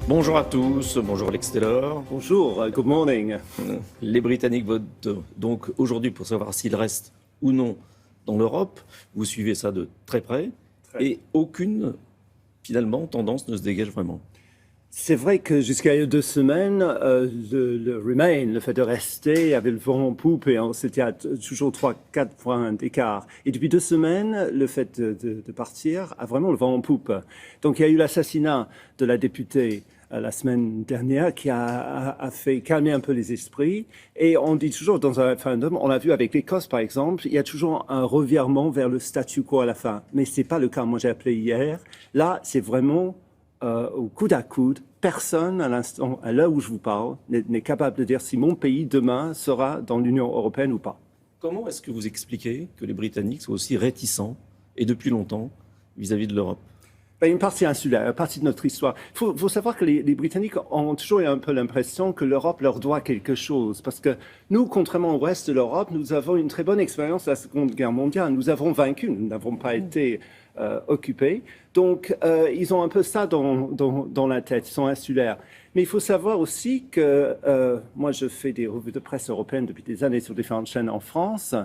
Bonjour à tous, bonjour Alex Taylor. Bonjour, good morning. Les Britanniques votent donc aujourd'hui pour savoir s'ils restent ou non dans l'Europe. Vous suivez ça de très près et aucune, finalement, tendance ne se dégage vraiment. C'est vrai que jusqu'à il y a 2 semaines, le Remain, le fait de rester, avait le vent en poupe et c'était à toujours 3-4 points d'écart. Et depuis 2 semaines, le fait de partir a vraiment le vent en poupe. Donc il y a eu l'assassinat de la députée la semaine dernière qui a fait calmer un peu les esprits. Et on dit toujours dans un référendum, on l'a vu avec l'Écosse par exemple, il y a toujours un revirement vers le statu quo à la fin. Mais c'est pas le cas. Moi j'ai appelé hier. Là, c'est vraiment au coude à coude. Personne, à l'instant, à l'heure où je vous parle, n'est capable de dire si mon pays demain sera dans l'Union européenne ou pas. Comment est-ce que vous expliquez que les Britanniques soient aussi réticents, et depuis longtemps, vis-à-vis de l'Europe ? Une partie insulaire, une partie de notre histoire. Il faut savoir que les Britanniques ont toujours eu un peu l'impression que l'Europe leur doit quelque chose. Parce que nous, contrairement au reste de l'Europe, nous avons une très bonne expérience de la Seconde Guerre mondiale. Nous avons vaincu, nous n'avons pas été occupés. Donc, ils ont un peu ça dans la tête, ils sont insulaires. Mais il faut savoir aussi que moi, je fais des revues de presse européennes depuis des années sur différentes chaînes en France.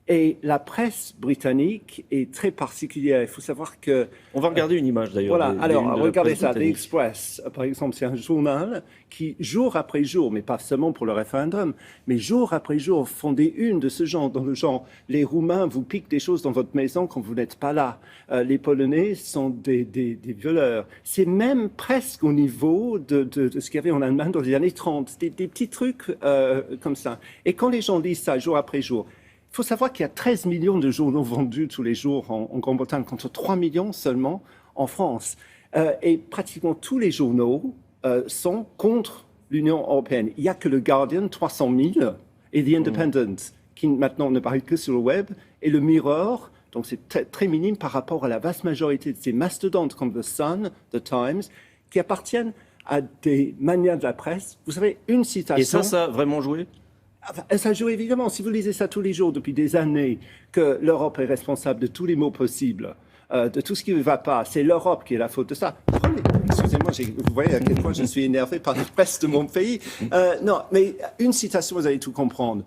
Et la presse britannique est très particulière. Il faut savoir que... On va regarder une image d'ailleurs. Voilà, alors regardez ça. The Express, par exemple, c'est un journal qui, jour après jour, mais pas seulement pour le référendum, mais jour après jour, font des unes de ce genre, dans le genre, les Roumains vous piquent des choses dans votre maison quand vous n'êtes pas là. Les Polonais sont des violeurs. C'est même presque au niveau de ce qu'il y avait en Allemagne dans les années 30. Des petits trucs comme ça. Et quand les gens lisent ça jour après jour, il faut savoir qu'il y a 13 millions de journaux vendus tous les jours en Grande-Bretagne, contre 3 millions seulement en France. Et pratiquement tous les journaux sont contre l'Union européenne. Il n'y a que le Guardian, 300 000, et The Independent, qui maintenant ne paraît que sur le web, et le Mirror, donc c'est très minime par rapport à la vaste majorité de ces mastodontes comme The Sun, The Times, qui appartiennent à des manières de la presse. Vous savez, une citation... Et ça a vraiment joué ? Ça joue évidemment. Si vous lisez ça tous les jours depuis des années, que l'Europe est responsable de tous les maux possibles, de tout ce qui ne va pas, c'est l'Europe qui est la faute de ça. Excusez-moi, vous voyez à quel point je suis énervé par la presse de mon pays. Non, mais une citation, vous allez tout comprendre.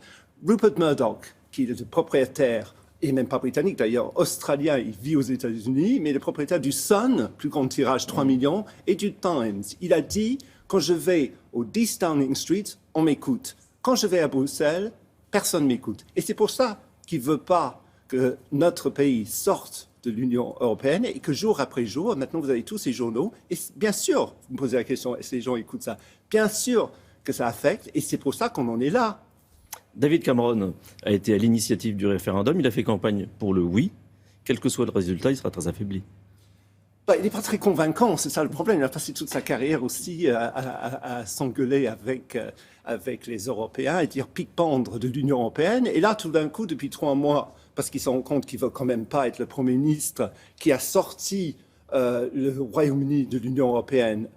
Rupert Murdoch, qui est le propriétaire, et même pas britannique d'ailleurs, australien, il vit aux États-Unis, mais le propriétaire du Sun, plus grand tirage, 3 millions, et du Times. Il a dit, quand je vais au 10 Downing Street, on m'écoute. Quand je vais à Bruxelles, personne ne m'écoute. Et c'est pour ça qu'il ne veut pas que notre pays sorte de l'Union européenne et que jour après jour, maintenant vous avez tous ces journaux, et bien sûr, vous me posez la question, est-ce que les gens écoutent ça? Bien sûr que ça affecte, et c'est pour ça qu'on en est là. David Cameron a été à l'initiative du référendum, il a fait campagne pour le oui. Quel que soit le résultat, il sera très affaibli. Il n'est pas très convaincant, c'est ça le problème. Il a passé toute sa carrière aussi à s'engueuler avec les Européens et dire pique-pendre de l'Union européenne. Et là, tout d'un coup, depuis 3 mois, parce qu'il se rend compte qu'il ne veut quand même pas être le Premier ministre qui a sorti le Royaume-Uni de l'Union européenne,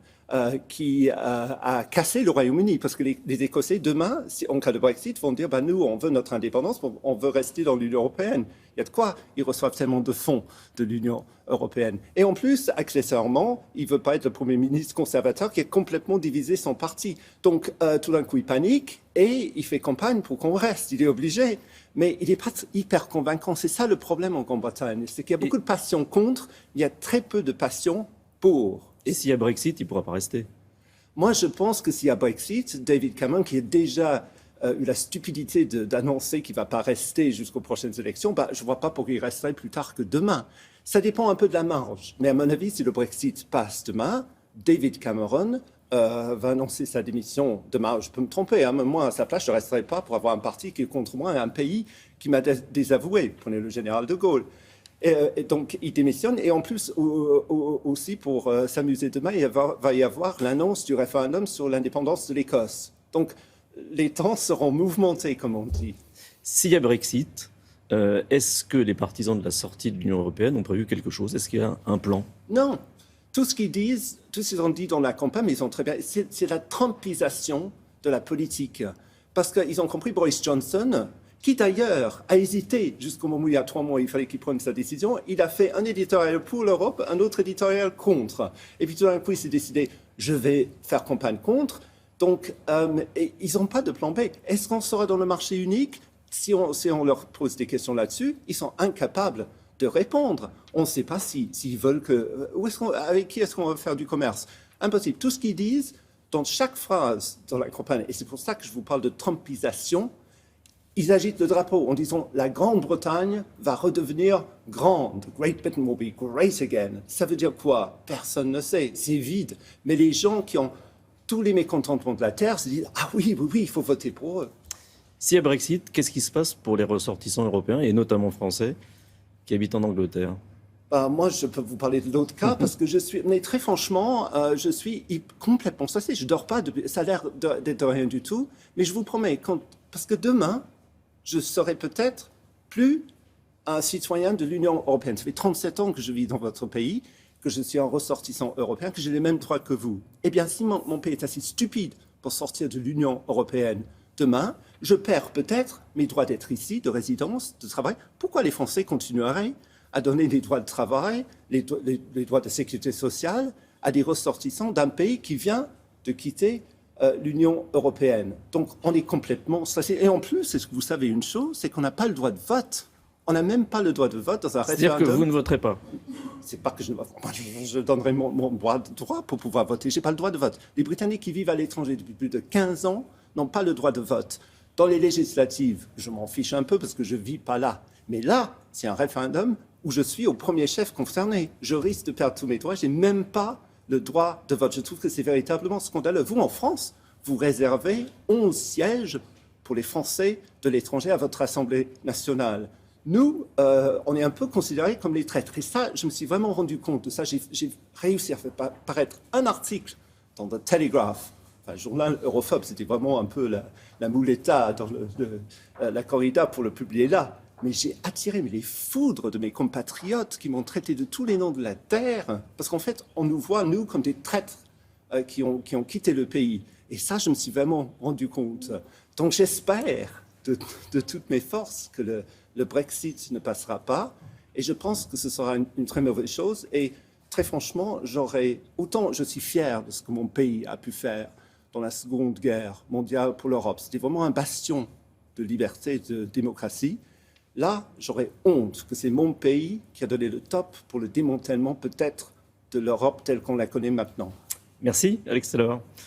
qui a cassé le Royaume-Uni, parce que les Écossais, demain, en cas de Brexit, vont dire nous, on veut notre indépendance, on veut rester dans l'Union européenne. Il y a de quoi ils reçoivent tellement de fonds de l'Union européenne. Et en plus, accessoirement, il ne veut pas être le Premier ministre conservateur qui a complètement divisé son parti. Donc, tout d'un coup, il panique et il fait campagne pour qu'on reste. Il est obligé. Mais il n'est pas hyper convaincant. C'est ça le problème en Grande-Bretagne. C'est qu'il y a beaucoup de passion contre, il y a très peu de passion pour. Et s'il y a Brexit, il ne pourra pas rester. Moi, je pense que s'il y a Brexit, David Cameron, qui a déjà eu la stupidité d'annoncer qu'il ne va pas rester jusqu'aux prochaines élections, je ne vois pas pourquoi il resterait plus tard que demain. Ça dépend un peu de la marge. Mais à mon avis, si le Brexit passe demain, David Cameron va annoncer sa démission demain. Je peux me tromper, mais moi, à sa place, je ne resterai pas pour avoir un parti qui est contre moi et un pays qui m'a désavoué. Prenez le général de Gaulle. Et donc, il démissionne. Et en plus, aussi, pour s'amuser demain, il va y avoir l'annonce du référendum sur l'indépendance de l'Écosse. Donc, les temps seront mouvementés, comme on dit. S'il y a Brexit, est-ce que les partisans de la sortie de l'Union européenne ont prévu quelque chose? Est-ce qu'il y a un plan? Non. Tout ce qu'ils ont dit dans la campagne, ils ont très bien. C'est la trumpisation de la politique. Parce qu'ils ont compris, Boris Johnson, qui d'ailleurs a hésité jusqu'au moment où il y a 3 mois, il fallait qu'il prenne sa décision. Il a fait un éditorial pour l'Europe, un autre éditorial contre. Et puis tout d'un coup, il s'est décidé, je vais faire campagne contre. Donc, ils n'ont pas de plan B. Est-ce qu'on sera dans le marché unique? Si on leur pose des questions là-dessus, ils sont incapables de répondre. On ne sait pas s'ils veulent que... avec qui est-ce qu'on va faire du commerce? Impossible. Tout ce qu'ils disent, dans chaque phrase dans la campagne, et c'est pour ça que je vous parle de Trumpisation, ils agitent le drapeau en disant la Grande-Bretagne va redevenir grande. Great Britain will be great again. Ça veut dire quoi? Personne ne sait. C'est vide. Mais les gens qui ont tous les mécontentements de la Terre se disent ah oui, il faut voter pour eux. S'il y a Brexit, qu'est-ce qui se passe pour les ressortissants européens, et notamment français, qui habitent en Angleterre? Moi, je peux vous parler de l'autre cas parce que mais très franchement, je suis complètement stressé. Je ne dors pas, ça a l'air d'être rien du tout. Mais je vous promets, parce que demain, je serai peut-être plus un citoyen de l'Union européenne. Ça fait 37 ans que je vis dans votre pays, que je suis un ressortissant européen, que j'ai les mêmes droits que vous. Eh bien, si mon pays est assez stupide pour sortir de l'Union européenne demain, je perds peut-être mes droits d'être ici, de résidence, de travail. Pourquoi les Français continueraient à donner des droits de travail, les droits de sécurité sociale à des ressortissants d'un pays qui vient de quitter l'Union européenne? Donc, on est complètement stressé. Et en plus, est-ce que vous savez une chose, c'est qu'on n'a pas le droit de vote. On n'a même pas le droit de vote dans un référendum. C'est-à-dire que vous ne voterez pas? C'est pas que je donnerai mon droit pour pouvoir voter. Je n'ai pas le droit de vote. Les Britanniques qui vivent à l'étranger depuis plus de 15 ans n'ont pas le droit de vote. Dans les législatives, je m'en fiche un peu parce que je ne vis pas là. Mais là, c'est un référendum où je suis au premier chef concerné. Je risque de perdre tous mes droits. Je n'ai même pas le droit de vote. Je trouve que c'est véritablement scandaleux. Vous, en France, vous réservez 11 sièges pour les Français de l'étranger à votre Assemblée nationale. Nous, on est un peu considérés comme les traîtres. Et ça, je me suis vraiment rendu compte de ça. J'ai réussi à faire paraître un article dans The Telegraph, un journal europhobe. C'était vraiment un peu la mouletta dans la corrida pour le publier là. Mais j'ai attiré les foudres de mes compatriotes qui m'ont traité de tous les noms de la terre. Parce qu'en fait, on nous voit, nous, comme des traîtres qui ont quitté le pays. Et ça, je me suis vraiment rendu compte. Donc j'espère de toutes mes forces que le Brexit ne passera pas. Et je pense que ce sera une très mauvaise chose. Et très franchement, autant je suis fier de ce que mon pays a pu faire dans la Seconde Guerre mondiale pour l'Europe. C'était vraiment un bastion de liberté et de démocratie. Là, j'aurais honte que c'est mon pays qui a donné le top pour le démantèlement peut-être de l'Europe telle qu'on la connaît maintenant. Merci, Alex Taylor.